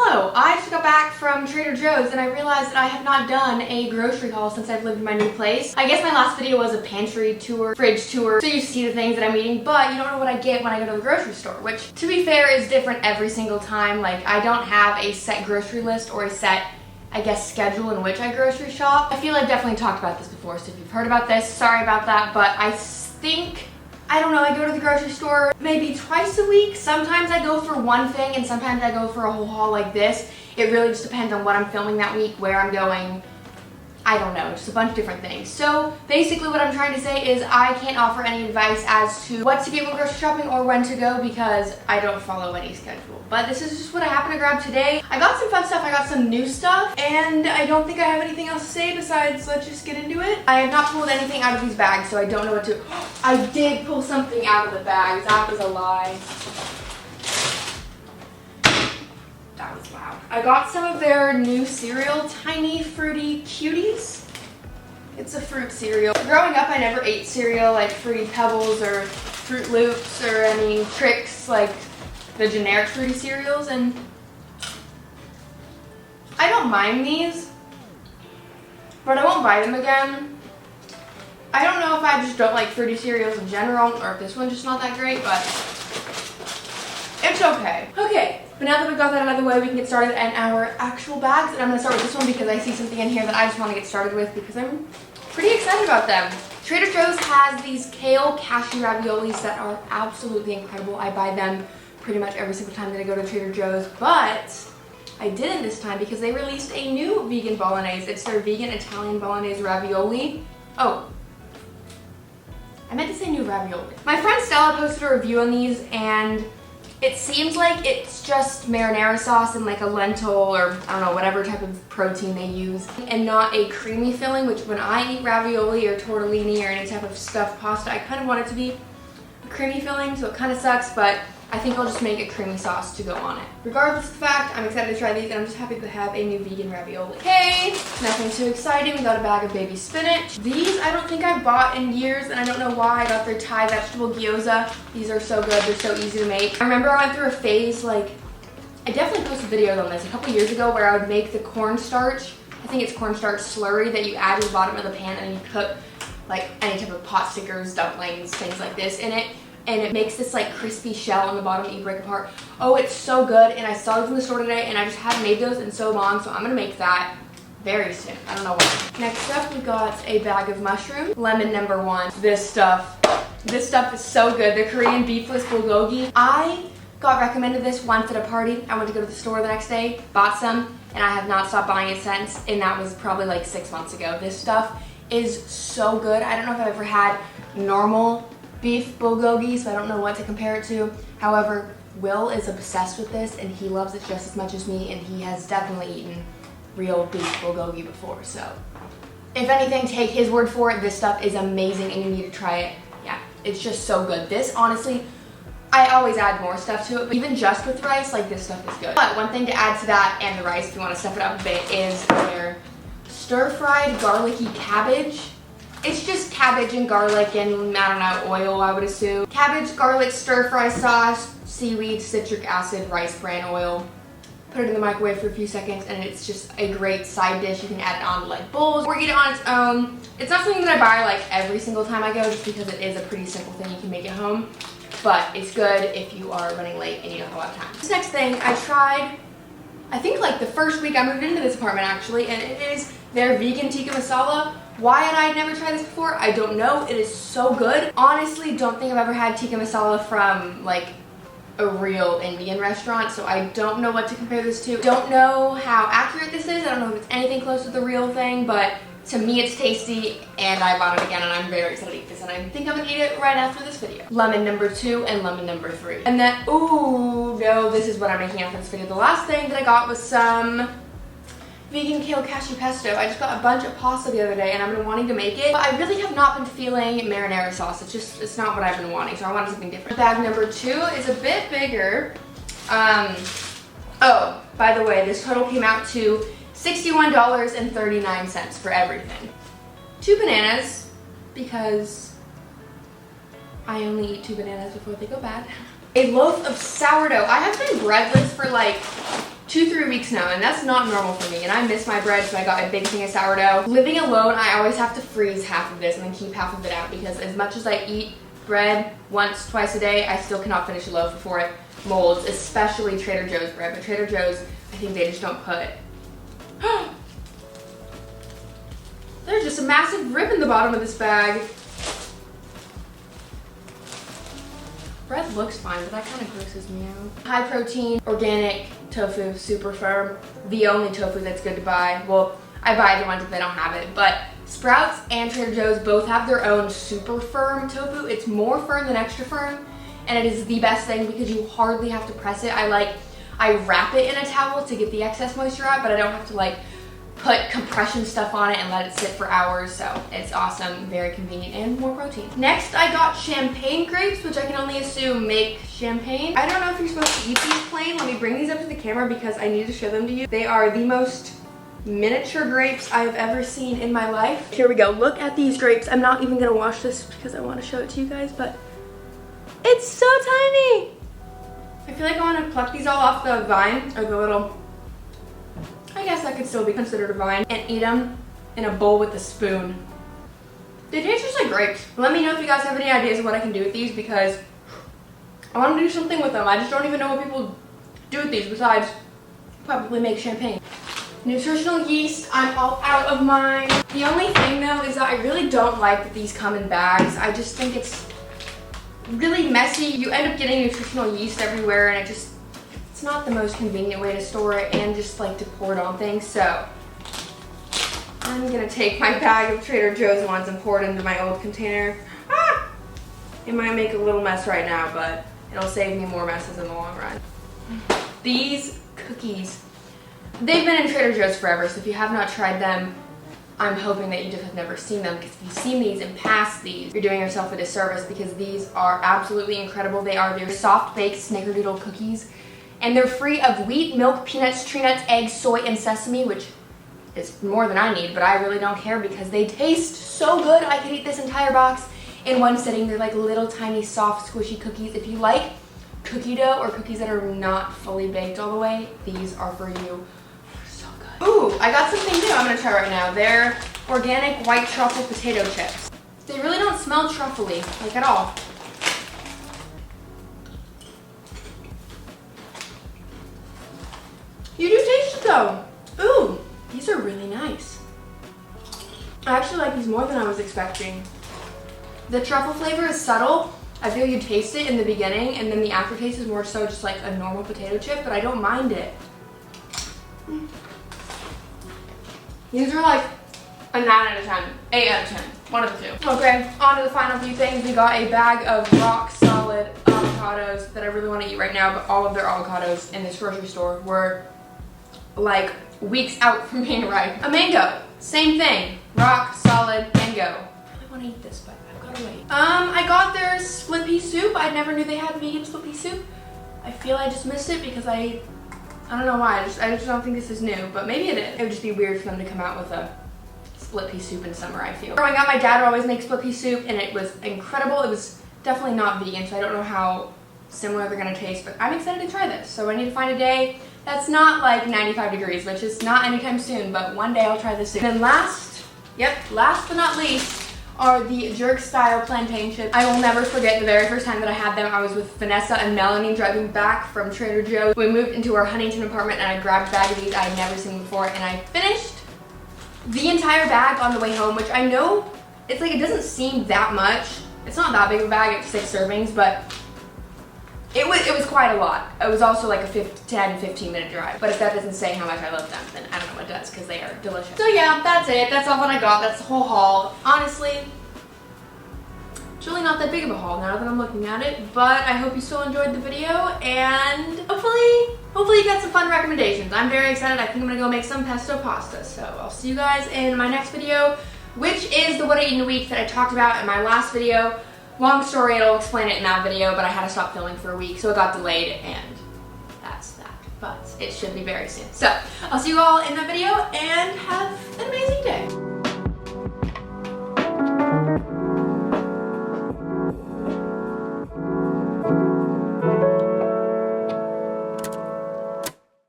Hello, I just got back from Trader Joe's and I realized that I have not done a grocery haul since I've lived in my new place. I guess my last video was a pantry tour, fridge tour, so you see the things that I'm eating, but you don't know what I get when I go to the grocery store, which, to be fair, is different every single time. Like, I don't have a set grocery list or a set, I guess, schedule in which I grocery shop. I feel I've definitely talked about this before, so if you've heard about this, sorry about that, but I think, I don't know, I go to the grocery store maybe twice a week. Sometimes I go for one thing and sometimes I go for a whole haul like this. It really just depends on what I'm filming that week, where I'm going. I don't know, just a bunch of different things. So basically what I'm trying to say is I can't offer any advice as to what to get when grocery shopping or when to go because I don't follow any schedule. But this is just what I happened to grab today. I got some fun stuff, I got some new stuff, and I don't think I have anything else to say besides let's just get into it. I have not pulled anything out of these bags, so I don't know what to. I did pull something out of the bags. That was a lie. That was loud. I got some of their new cereal, Tiny Fruity Cuties. It's a fruit cereal. Growing up, I never ate cereal like Fruity Pebbles or Fruit Loops or any Tricks like the generic fruity cereals, and I don't mind these, but I won't buy them again. I don't know if I just don't like fruity cereals in general or if this one's just not that great, but it's okay. Okay. But now that we've got that out of the way, we can get started in our actual bags. And I'm going to start with this one because I see something in here that I just want to get started with because I'm pretty excited about them. Trader Joe's has these kale cashew raviolis that are absolutely incredible. I buy them pretty much every single time that I go to Trader Joe's, but I didn't this time because they released a new vegan bolognese. It's their vegan Italian bolognese ravioli. Oh, I meant to say new ravioli. My friend Stella posted a review on these, and it seems like it's just marinara sauce and like a lentil or I don't know, whatever type of protein they use, and not a creamy filling, which when I eat ravioli or tortellini or any type of stuffed pasta, I kind of want it to be a creamy filling, so it kind of sucks, but I think I'll just make a creamy sauce to go on it. Regardless of the fact, I'm excited to try these, and I'm just happy to have a new vegan ravioli. Okay, nothing too exciting. We got a bag of baby spinach. These I don't think I've bought in years, and I don't know why. I got their Thai vegetable gyoza. These are so good. They're so easy to make. I remember I went through a phase, like, I definitely posted videos on this a couple years ago where I would make the cornstarch, I think it's cornstarch slurry that you add to the bottom of the pan, and you cook like any type of pot stickers, dumplings, things like this in it. And it makes this like crispy shell on the bottom that you break apart. Oh, it's so good, and I saw these in the store today, and I just hadn't made those in so long, so I'm gonna make that very soon. I don't know when. Next up, we got a bag of mushrooms. Lemon number 1. This stuff is so good. The Korean beefless bulgogi. I got recommended this once at a party. I went to go to the store the next day, bought some, and I have not stopped buying it since, and that was probably like 6 months ago. This stuff is so good. I don't know if I've ever had normal beef bulgogi, so I don't know what to compare it to. However, Will is obsessed with this and he loves it just as much as me, and he has definitely eaten real beef bulgogi before, so if anything, take his word for it. This stuff is amazing and you need to try it. Yeah, it's just so good. This, honestly, I always add more stuff to it, but even just with rice, like, this stuff is good. But one thing to add to that and the rice, if you want to step it up a bit, is their stir-fried garlicky cabbage. It's just cabbage and garlic and, I don't know, oil, I would assume. Cabbage, garlic, stir-fry sauce, seaweed, citric acid, rice bran oil. Put it in the microwave for a few seconds, and it's just a great side dish. You can add it on to like bowls or eat it on its own. It's not something that I buy like every single time I go, just because it is a pretty simple thing you can make at home. But it's good if you are running late and you don't have a lot of time. This next thing I tried, I think like the first week I moved into this apartment actually, and it is their vegan tikka masala. Why had I never tried this before? I don't know. It is so good. Honestly, don't think I've ever had tikka masala from like a real Indian restaurant, so I don't know what to compare this to. Don't know how accurate this is. I don't know if it's anything close to the real thing, but to me it's tasty, and I bought it again, and I'm very excited to eat this, and I think I'm gonna eat it right after this video. Lemon number 2 and lemon number 3. And then, ooh, no, this is what I'm making after this video. The last thing that I got was some vegan kale cashew pesto. I just got a bunch of pasta the other day and I've been wanting to make it, but I really have not been feeling marinara sauce. It's not what I've been wanting, so I wanted something different. Bag number 2 is a bit bigger. Oh, by the way, this total came out to $61.39 for everything. 2 bananas, because I only eat 2 bananas before they go bad. A loaf of sourdough. I have been breadless for like 2-3 weeks now, and that's not normal for me. And I miss my bread, so I got a big thing of sourdough. Living alone, I always have to freeze half of this and then keep half of it out, because as much as I eat bread once, twice a day, I still cannot finish a loaf before it molds, especially Trader Joe's bread. But Trader Joe's, I think they just don't put. There's just a massive rip in the bottom of this bag. Bread looks fine, but that kind of grosses me out. High protein, organic tofu, super firm. The only tofu that's good to buy. Well, I buy the ones if they don't have it, but Sprouts and Trader Joe's both have their own super firm tofu. It's more firm than extra firm, and it is the best thing because you hardly have to press it. I wrap it in a towel to get the excess moisture out, but I don't have to like put compression stuff on it and let it sit for hours, so it's awesome, very convenient, and more protein. Next, I got champagne grapes, which I can only assume make champagne. I don't know if you're supposed to eat these plain. Let me bring these up to the camera because I need to show them to you. They are the most miniature grapes I've ever seen in my life. Here we go, look at these grapes. I'm not even gonna wash this because I want to show it to you guys, but it's so tiny. I feel like I want to pluck these all off the vine, or the little, I guess that could still be considered a vine, and eat them in a bowl with a spoon. They taste just like grapes. Let me know if you guys have any ideas of what I can do with these, because I want to do something with them. I just don't even know what people do with these besides probably make champagne. Nutritional yeast, I'm all out of mine. The only thing though is that I really don't like that these come in bags. I just think it's really messy. You end up getting nutritional yeast everywhere, and it's not the most convenient way to store it and just like to pour it on things. So I'm gonna take my bag of Trader Joe's ones and pour it into my old container. It might make a little mess right now, but it'll save me more messes in the long run. These cookies, they've been in Trader Joe's forever, so if you have not tried them, I'm hoping that you just have never seen them, because if you've seen these and passed these, you're doing yourself a disservice, because these are absolutely incredible. They are their soft baked snickerdoodle cookies, and they're free of wheat, milk, peanuts, tree nuts, eggs, soy, and sesame, which is more than I need, but I really don't care because they taste so good. I could eat this entire box in one sitting. They're like little tiny soft squishy cookies. If you like cookie dough or cookies that are not fully baked all the way, these are for you. Ooh, I got something new I'm gonna try right now. They're organic white truffle potato chips. They really don't smell truffly, like at all. You do taste it though. Ooh, these are really nice. I actually like these more than I was expecting. The truffle flavor is subtle. I feel you taste it in the beginning, and then the aftertaste is more so just like a normal potato chip, but I don't mind it. These are like a 9 out of 10, 8 out of 10, one of the two. Okay, on to the final few things. We got a bag of rock solid avocados that I really want to eat right now, but all of their avocados in this grocery store were like weeks out from being ripe. A mango, same thing, rock solid mango. I really want to eat this, but I've got to wait. I got their split pea soup. I never knew they had vegan split pea soup. I feel I just missed it because I don't know why, I just don't think this is new, but maybe it is. It would just be weird for them to come out with a split pea soup in summer, I feel. Growing up, my dad would always make split pea soup, and it was incredible. It was definitely not vegan, so I don't know how similar they're gonna taste, but I'm excited to try this. So I need to find a day that's not like 95 degrees, which is not anytime soon, but one day I'll try this soup. And then last but not least, are the jerk style plantain chips. I will never forget the very first time that I had them. I was with Vanessa and Melanie driving back from Trader Joe's. We moved into our Huntington apartment, and I grabbed a bag of these I had never seen before, and I finished the entire bag on the way home, which I know it's like, it doesn't seem that much. It's not that big of a bag, it's 6 servings, but it was quite a lot. It was also like a 10-15 minute drive. But if that doesn't say how much I love them, then I don't know what does, because they are delicious. So yeah, that's it. That's all that I got. That's the whole haul. Honestly, it's really not that big of a haul now that I'm looking at it, but I hope you still enjoyed the video, and hopefully you got some fun recommendations. I'm very excited. I think I'm gonna go make some pesto pasta. So I'll see you guys in my next video, which is the what I eat in a week that I talked about in my last video. Long story, I'll explain it in that video, but I had to stop filming for a week, so it got delayed, and that's that. But it should be very soon. So I'll see you all in that video, and have an amazing day.